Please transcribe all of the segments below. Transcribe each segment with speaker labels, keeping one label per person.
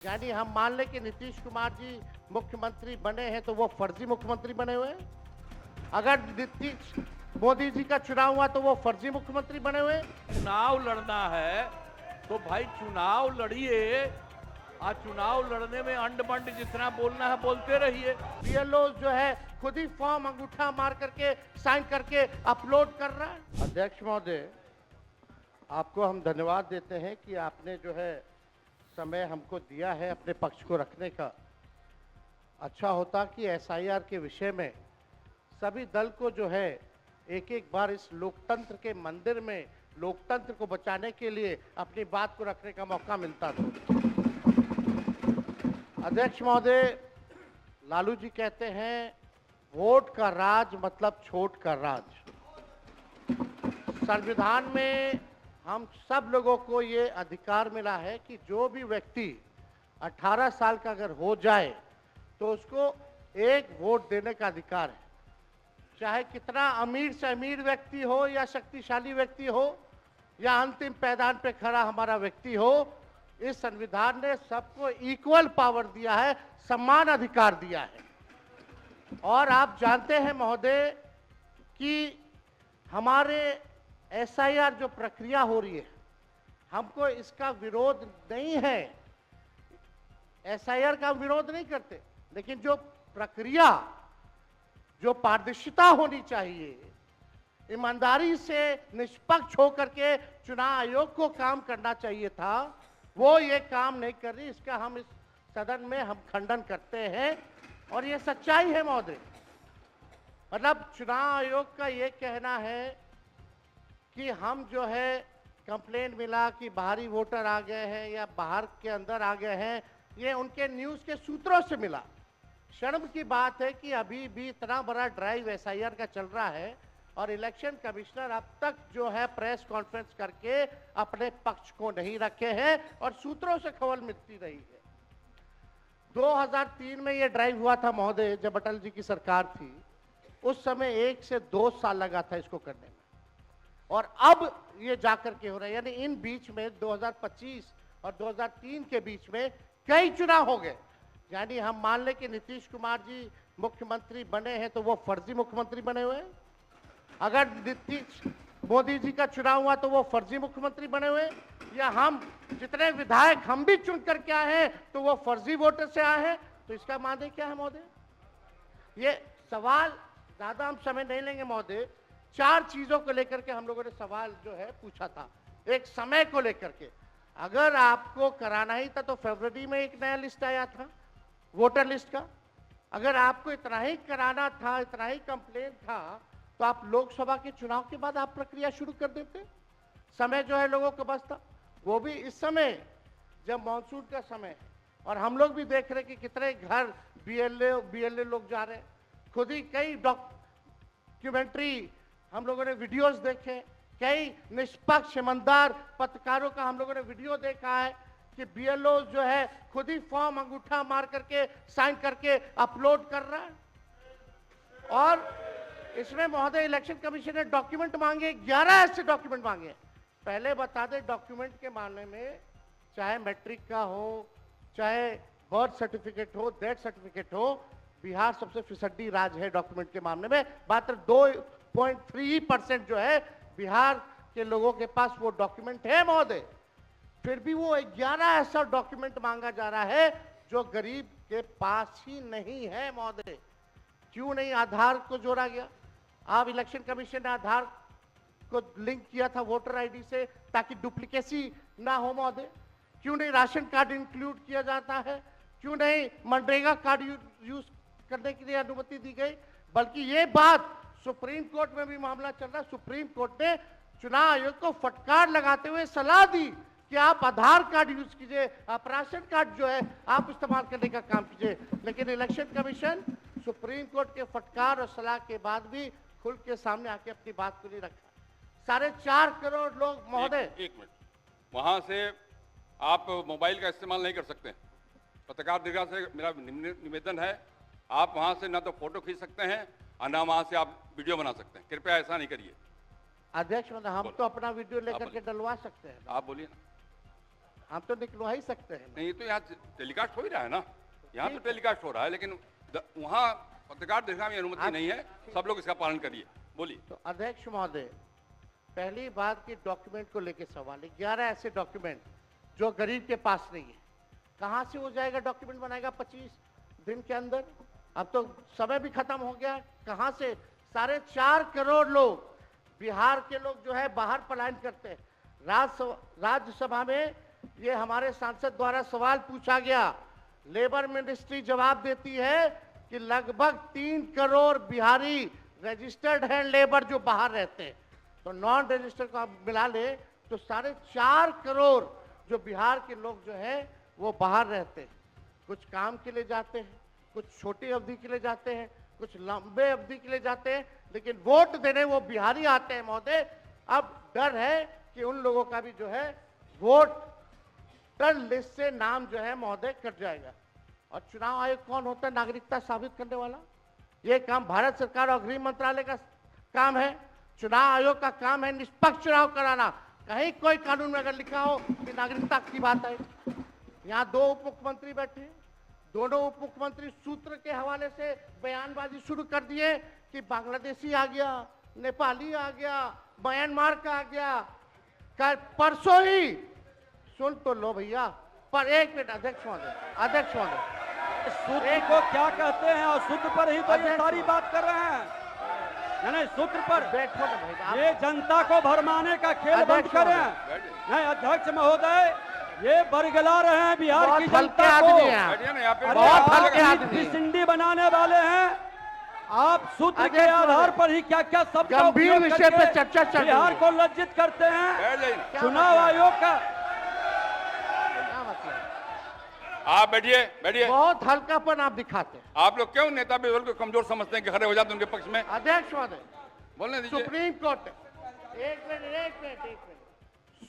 Speaker 1: यानी हम मान लें कि नीतीश कुमार जी मुख्यमंत्री बने हैं तो वो फर्जी मुख्यमंत्री बने हुए हैं। अगर नीतीश मोदी जी का चुनाव हुआ तो वो फर्जी मुख्यमंत्री बने हुए हैं।
Speaker 2: चुनाव लड़ना है तो भाई चुनाव लड़िए और चुनाव लड़ने में अंड बंड जितना बोलना है बोलते रहिए।
Speaker 1: बीएलओ जो है खुद ही फॉर्म अंगूठा मार करके साइन करके अपलोड कर रहा है। अध्यक्ष महोदय, आपको हम धन्यवाद देते हैं कि आपने जो है समय हमको दिया है अपने पक्ष को रखने का। अच्छा होता कि एसआईआर के विषय में सभी दल को जो है एक एक बार इस लोकतंत्र के मंदिर में लोकतंत्र को बचाने के लिए अपनी बात को रखने का मौका मिलता था। अध्यक्ष महोदय, लालू जी कहते हैं वोट का राज मतलब छोट का राज। संविधान में हम सब लोगों को ये अधिकार मिला है कि जो भी व्यक्ति 18 साल का अगर हो जाए तो उसको एक वोट देने का अधिकार है, चाहे कितना अमीर से अमीर व्यक्ति हो या शक्तिशाली व्यक्ति हो या अंतिम पैदान पे खड़ा हमारा व्यक्ति हो। इस संविधान ने सबको इक्वल पावर दिया है, समान अधिकार दिया है। और आप जानते हैं महोदय कि हमारे एसआईआर जो प्रक्रिया हो रही है, हमको इसका विरोध नहीं है, एसआईआर का विरोध नहीं करते, लेकिन जो प्रक्रिया, जो पारदर्शिता होनी चाहिए, ईमानदारी से निष्पक्ष होकर के चुनाव आयोग को काम करना चाहिए था, वो ये काम नहीं कर रही। इसका हम इस सदन में हम खंडन करते हैं और ये सच्चाई है महोदय। मतलब चुनाव आयोग का ये कहना है कि हम जो है कंप्लेंट मिला कि बाहरी वोटर आ गए हैं या बाहर के अंदर आ गए हैं, ये उनके न्यूज़ के सूत्रों से मिला। शर्म की बात है कि अभी भी इतना बड़ा ड्राइव एसआईआर का चल रहा है और इलेक्शन कमिश्नर अब तक जो है प्रेस कॉन्फ्रेंस करके अपने पक्ष को नहीं रखे हैं और सूत्रों से खबर मिलती रही है। 2003 में ये ड्राइव हुआ था महोदय, जब अटल जी की सरकार थी, उस समय 1 से 2 साल लगा था इसको करने में, और अब ये जाकर के हो रहा है। यानी इन बीच में 2025 और 2003 के बीच में कई चुनाव हो गए। यानी हम मान लें कि नीतीश कुमार जी मुख्यमंत्री बने हैं तो वो फर्जी मुख्यमंत्री बने हुए हैं। अगर नीतीश मोदी जी का चुनाव हुआ तो वो फर्जी मुख्यमंत्री बने हुए हैं, या हम जितने विधायक हम भी चुन करके आए हैं तो वो फर्जी वोटर से आए हैं। तो इसका माने क्या है महोदय? ये सवाल ज्यादा हम समय नहीं लेंगे महोदय। 4 चीजों को लेकर के हम लोगों ने सवाल जो है पूछा था। एक समय को लेकर के, अगर आपको कराना ही था तो फरवरी में एक नया लिस्ट आया था वोटर लिस्ट का। अगर आपको इतना ही कराना था, इतना ही कंप्लेंट था, तो आप लोकसभा के चुनाव के बाद आप प्रक्रिया शुरू कर देते। समय जो है लोगों को बस था, वो भी इस समय जब मानसून का समय है और हम लोग भी देख रहे हैं कि कितने घर बीएलए लोग जा रहे हैं। खुद ही कई डॉक्यूमेंट्री हम लोगों ने वीडियोस देखे, कई निष्पक्ष ईमानदार पत्रकारों का हम लोगों ने वीडियो देखा है कि बीएलओ जो है खुद ही फॉर्म अंगूठा मार करके साइन करके अपलोड कर रहा है। और इसमें महोदय इलेक्शन कमीशन ने डॉक्यूमेंट मांगे, 11 ऐसे डॉक्यूमेंट मांगे। पहले बता दें, डॉक्यूमेंट के मामले में चाहे मैट्रिक का हो, चाहे बर्थ सर्टिफिकेट हो, डेथ सर्टिफिकेट हो, बिहार सबसे फिसड्डी राज्य है डॉक्यूमेंट के मामले में। मात्र 2.3% जो है बिहार के लोगों के पास वो डॉक्यूमेंट है महोदय। फिर भी वो 11 ऐसा डॉक्यूमेंट मांगा जा रहा है जो गरीब के पास ही नहीं है महोदय। क्यों नहीं आधार को जोड़ा गया? आप इलेक्शन कमीशन ने आधार को लिंक किया था वोटर आईडी से ताकि डुप्लीकेसी ना हो महोदय। क्यों नहीं राशन कार्ड इंक्लूड किया जाता है? क्यों नहीं मनरेगा कार्ड यूज करने के लिए अनुमति दी गई? बल्कि ये बात सुप्रीम कोर्ट में भी मामला चल रहा है। सुप्रीम कोर्ट ने चुनाव आयोग को फटकार लगाते हुए सलाह दी कि आप आधार कार्ड यूज कीजिए, आप राशन कार्ड जो है आप इस्तेमाल करने का काम कीजिए। लेकिन इलेक्शन कमीशन सुप्रीम कोर्ट के फटकार और सलाह के बाद भी खुल के सामने आके अपनी बात को नहीं रखा। 4.5 करोड़ लोग महोदय,
Speaker 3: एक मिनट, वहां से आप मोबाइल का इस्तेमाल नहीं कर सकते। पत्रकार दीर्घा से मेरा निवेदन है, आप वहां से ना तो फोटो खींच सकते हैं और ना वहां से आप वीडियो बना सकते हैं। कृपया ऐसा नहीं करिए।
Speaker 1: अध्यक्ष, हम तो अपना वीडियो लेकर के डलवा सकते हैं।
Speaker 3: आप बोलिए ना।
Speaker 1: हम तो निकलवा ही सकते हैं।
Speaker 3: नहीं, तो यहाँ टेलीकास्ट हो ही रहा है ना, यहाँ तो टेलीकास्ट हो रहा है, लेकिन वहाँ पत्रकार दीर्घा में अनुमति नहीं है। सब लोग इसका पालन करिए। बोलिए।
Speaker 1: तो अध्यक्ष महोदय, पहली बात की डॉक्यूमेंट को लेकर सवाल है। 11 ऐसे डॉक्यूमेंट जो गरीब के पास नहीं है, कहां से हो जाएगा? डॉक्यूमेंट बनाएगा 25 दिन के अंदर? अब तो समय भी खत्म हो गया। कहां से? 4.5 करोड़ लोग, बिहार के लोग जो है बाहर पलायन करते हैं। राज्यसभा में ये हमारे सांसद द्वारा सवाल पूछा गया, लेबर मिनिस्ट्री जवाब देती है कि लगभग 3 करोड़ बिहारी रजिस्टर्ड है लेबर जो बाहर रहते हैं। तो नॉन रजिस्टर्ड को आप मिला ले तो 4.5 करोड़ जो बिहार के लोग जो है वो बाहर रहते हैं। कुछ काम के लिए जाते हैं, कुछ छोटी अवधि के लिए जाते हैं, कुछ लंबे अवधि के लिए जाते हैं, लेकिन वोट देने वो बिहारी आते हैं महोदय। अब डर है कि उन लोगों का भी जो है वोटर लिस्ट से नाम जो है महोदय कट जाएगा। और चुनाव आयोग कौन होता है नागरिकता साबित करने वाला? ये काम भारत सरकार और गृह मंत्रालय का काम है। चुनाव आयोग का काम है निष्पक्ष चुनाव कराना। कहीं कोई कानून में अगर लिखा हो कि नागरिकता की बात है। यहाँ 2 उप मुख्यमंत्री बैठे, दोनों उप मुख्यमंत्री सूत्र के हवाले से बयानबाजी शुरू कर दिए कि बांग्लादेशी आ गया, नेपाली आ गया, म्यांमार का आ गया। कल परसों ही सुन तो लो भैया, पर एक मिनट अध्यक्ष महोदय,
Speaker 4: सूत्र को क्या कहते हैं और सूत्र पर ही तो ये सारी बात कर रहे हैं। नहीं, सूत्र पर
Speaker 1: बैठो ना भाई।
Speaker 4: ये जनता को भरमाने का खेल बंद करें। नहीं अध्यक्ष महोदय, ये बरगला रहे हैं बिहार की जनता को।
Speaker 1: बहुत हल्के आदमी
Speaker 4: सिंडी बनाने वाले हैं। आप सूत्र के आधार पर ही क्या क्या सब
Speaker 1: गंभीर विषय पे चर्चा चल रही है।
Speaker 4: बिहार को लज्जित करते हैं। चुनाव आयोग का
Speaker 3: आप बैठिए।
Speaker 1: बहुत हल्कापन आप दिखाते हैं।
Speaker 3: आप लोग क्यों नेता बिजल को कमजोर समझते हैं कि खड़े हो जाते हैं उनके पक्ष में?
Speaker 1: अध्यक्ष महोदय,
Speaker 3: बोलने दीजिए।
Speaker 1: सुप्रीम कोर्ट, एक मिनट,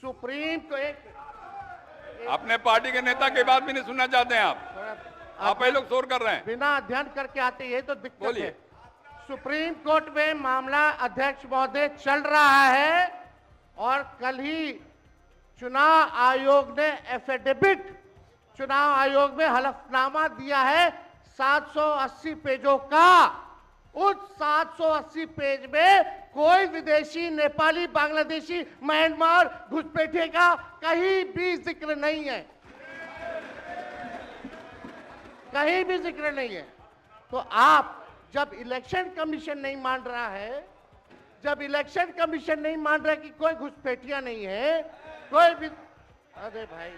Speaker 1: सुप्रीम को
Speaker 3: अपने पार्टी के नेता की बात भी नहीं सुनना चाहते हैं आप ही लोग शोर कर रहे हैं।
Speaker 1: बिना अध्ययन करके आते, ये तो दिक्कत
Speaker 3: बोलिए।
Speaker 1: है। सुप्रीम कोर्ट में मामला अध्यक्ष महोदय चल रहा है और कल ही चुनाव आयोग ने एफिडेविट, चुनाव आयोग में हलफनामा दिया है 780 पेजों का। उस 780 पेज में कोई विदेशी, नेपाली, बांग्लादेशी, म्यांमार, घुसपैठे का कहीं भी जिक्र नहीं है, कहीं भी जिक्र नहीं है। तो आप जब इलेक्शन कमीशन नहीं मान रहा है, जब इलेक्शन कमीशन नहीं मान रहा है कि कोई घुसपैठियां नहीं है, कोई भी, अरे भाई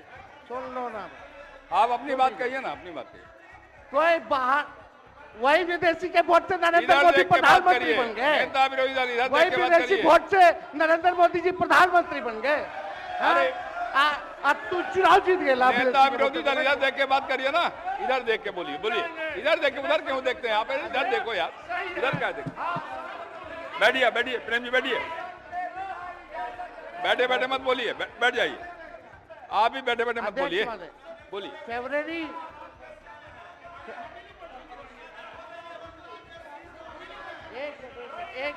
Speaker 1: सुन लो ना,
Speaker 3: आप अपनी बात कहिए ना, अपनी बात कहिए।
Speaker 1: कोई बाहर, वही विदेशी के वोट से नरेंद्र मोदी प्रधानमंत्री बन गए।
Speaker 3: नेता विरोधी दल इधर
Speaker 1: वही
Speaker 3: देख के बात
Speaker 1: विदेशी
Speaker 3: करिए।
Speaker 1: वोट से नरेंद्र मोदी जी प्रधानमंत्री बन गए।
Speaker 3: अरे
Speaker 1: अब तू चुनाव जीत गए।
Speaker 3: नेता विरोधी दल इधर देख के बात करिए ना, इधर देख के बोलिए। इधर देख के, उधर क्यों देखते हैं आप? इधर देखो यार, इधर क्या देखो। बैठिए प्रेम जी, बैठिए। बैठे मत बोलिए, बैठ जाइए। आप भी बैठे मत बोलिए।
Speaker 1: फरवरी एक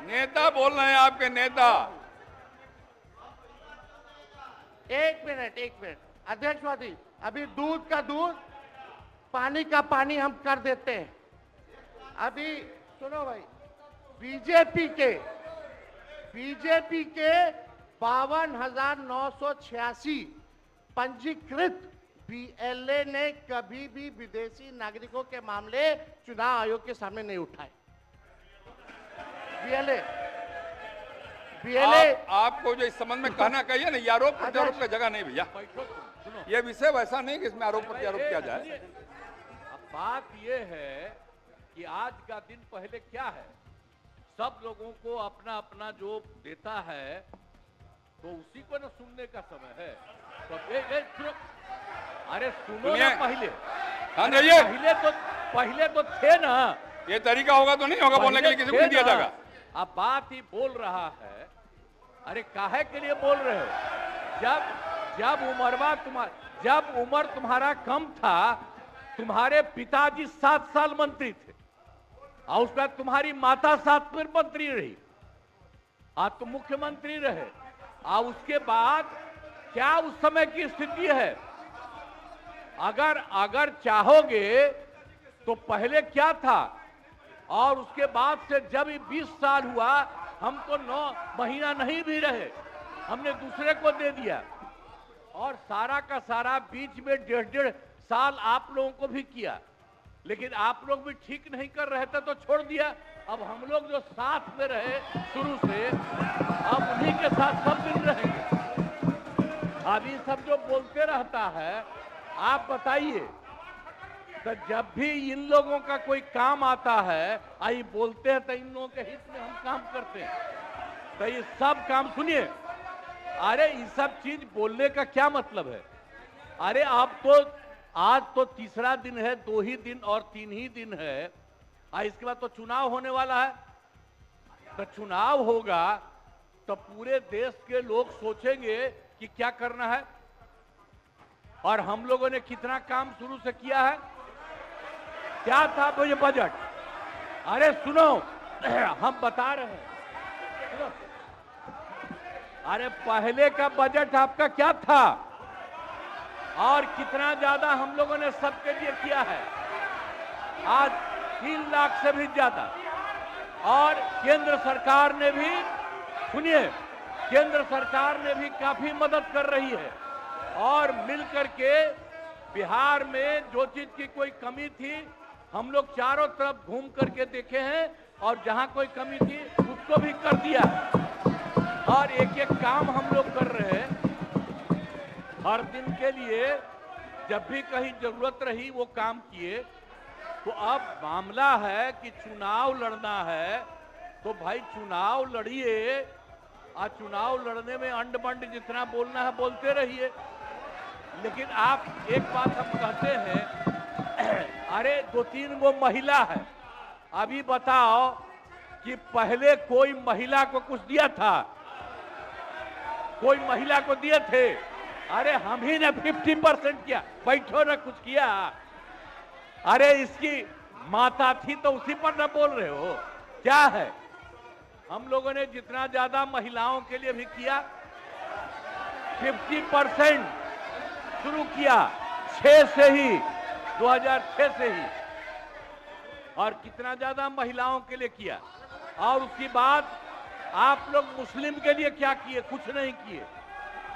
Speaker 3: नेता बोल रहे हैं, आपके नेता।
Speaker 1: एक मिनट अध्यक्ष महोदय, अभी दूध का दूध, पानी का पानी हम कर देते हैं। अभी सुनो भाई, बीजेपी के 52,986 पंजीकृत बीएलए ने कभी भी विदेशी नागरिकों के मामले चुनाव आयोग के सामने नहीं उठाए। बीएलए
Speaker 3: आपको जो इस संबंध में कहना कहिए ना, ये आरोप प्रत्यारोप का जगह नहीं भैया। ये विषय वैसा नहीं कि इसमें आरोप प्रत्यारोप किया जाए।
Speaker 2: अब बात ये है कि आज का दिन पहले क्या है, सब लोगों को अपना अपना जो देता है तो उसी को ना सुनने का समय है। तो अरे सुनो ना पहले।
Speaker 3: हाँ जाइए।
Speaker 2: पहले तो थे ना।
Speaker 3: ये तरीका होगा तो नहीं होगा बोलने के लिए, किसी को नहीं दिया जाएगा।
Speaker 2: अब बात ही बोल रहा है। अरे काहे के लिए बोल रहे हो? जब उम्र तुम्हारा कम था, तुम्हारे पिताजी 7 साल मंत्री थे और उसके बाद तुम्हारी माता 7 फिर मंत्री रही, आज तुम मुख्यमंत्री रहे और उसके बाद क्या उस समय की स्थिति है? अगर चाहोगे तो पहले क्या था और उसके बाद से जब 20 साल हुआ, हम तो 9 महीना नहीं भी रहे, हमने दूसरे को दे दिया और सारा का सारा बीच में 1.5 साल आप लोगों को भी किया, लेकिन आप लोग भी ठीक नहीं कर रहे थे तो छोड़ दिया। अब हम लोग जो साथ में रहे शुरू से, अब उन्हीं के साथ सब दिन रहेंगे। अब ये सब जो बोलते रहता है, आप बताइए, तो जब भी इन लोगों का कोई काम आता है, आई बोलते हैं तो इन लोगों के हित में हम काम करते हैं। तो ये सब काम सुनिए, अरे ये सब चीज बोलने का क्या मतलब है? अरे आप तो आज तो तीसरा दिन है, 2 ही दिन और 3 ही दिन है, इसके बाद तो चुनाव होने वाला है। तो चुनाव होगा तो पूरे देश के लोग सोचेंगे कि क्या करना है, और हम लोगों ने कितना काम शुरू से किया है। क्या था वो ये बजट? अरे सुनो, हम बता रहे हैं, सुनो। अरे पहले का बजट आपका क्या था और कितना ज्यादा हम लोगों ने सबके लिए किया है? आज 3 लाख से भी ज्यादा। और केंद्र सरकार ने भी, सुनिए, केंद्र सरकार ने भी काफी मदद कर रही है और मिलकर के बिहार में जो चीज की कोई कमी थी, हम लोग चारों तरफ घूम करके देखे हैं और जहां कोई कमी थी उसको भी कर दिया और एक एक काम हम लोग कर रहे हैं। हर दिन के लिए जब भी कहीं जरूरत रही वो काम किए। तो अब मामला है कि चुनाव लड़ना है तो भाई चुनाव लड़िए, और चुनाव लड़ने में अंड बंड जितना बोलना है बोलते रहिए। लेकिन आप एक बात हम कहते हैं, अरे 2-3 वो महिला है, अभी बताओ कि पहले कोई महिला को कुछ दिया था? कोई महिला को दिए थे? अरे हम ही ने 50% किया, बैठो ना कुछ किया। अरे इसकी माता थी तो उसी पर ना बोल रहे हो? क्या है? हम लोगों ने जितना ज्यादा महिलाओं के लिए भी किया, 50% शुरू किया 6 से ही, 2006 से ही, और कितना ज्यादा महिलाओं के लिए किया। और उसके बाद आप लोग मुस्लिम के लिए क्या किए? कुछ नहीं किए,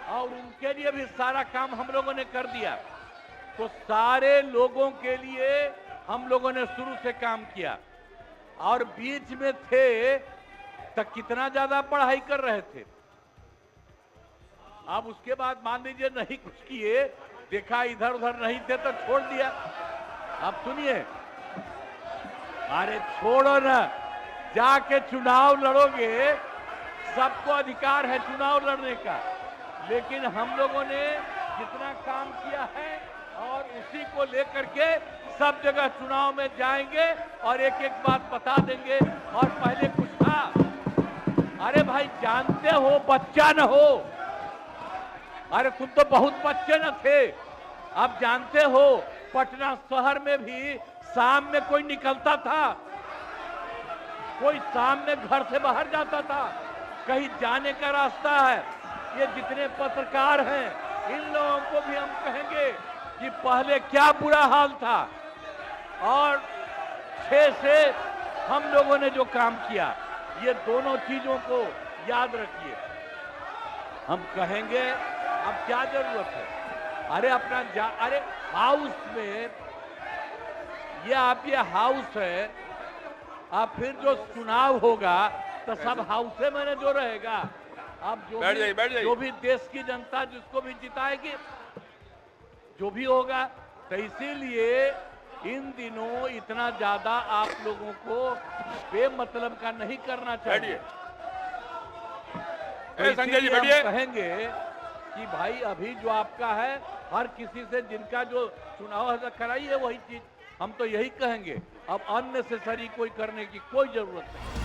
Speaker 2: और उनके लिए भी सारा काम हम लोगों ने कर दिया। तो सारे लोगों के लिए हम लोगों ने शुरू से काम किया। और बीच में थे तो कितना ज्यादा पढ़ाई कर रहे थे। अब उसके बाद मान लीजिए नहीं कुछ किए, देखा इधर उधर नहीं थे तो छोड़ दिया। अब सुनिए, अरे छोड़ो ना, जाके चुनाव लड़ोगे, सबको अधिकार है चुनाव लड़ने का। लेकिन हम लोगों ने जितना काम किया है और उसी को लेकर के सब जगह चुनाव में जाएंगे और एक एक बात बता देंगे। और पहले कुछ था, अरे भाई जानते हो बच्चा न हो, अरे तुम तो बहुत बच्चे न थे। अब जानते हो पटना शहर में भी शाम में कोई निकलता था, कोई शाम में घर से बाहर जाता था, कहीं जाने का रास्ता है। ये जितने पत्रकार हैं इन लोगों को भी हम कहेंगे कि पहले क्या बुरा हाल था और 6 से हम लोगों ने जो काम किया, ये दोनों चीजों को याद रखिए। हम कहेंगे अब क्या जरूरत है? अरे अपना अरे हाउस में ये हाउस है, अब फिर जो चुनाव होगा तो सब हाउस में जो रहेगा। अब जो भी देश की जनता जिसको भी जिताएगी, जो भी होगा। तो इसीलिए इन दिनों इतना ज्यादा आप लोगों को बेमतलब का नहीं करना चाहिए। तो
Speaker 3: संजय जी
Speaker 2: हम
Speaker 3: बैठिए।
Speaker 2: कहेंगे कि भाई अभी जो आपका है, हर किसी से जिनका जो चुनाव कराइए वही चीज। हम तो यही कहेंगे, अब अननेसेसरी कोई करने की कोई जरूरत नहीं।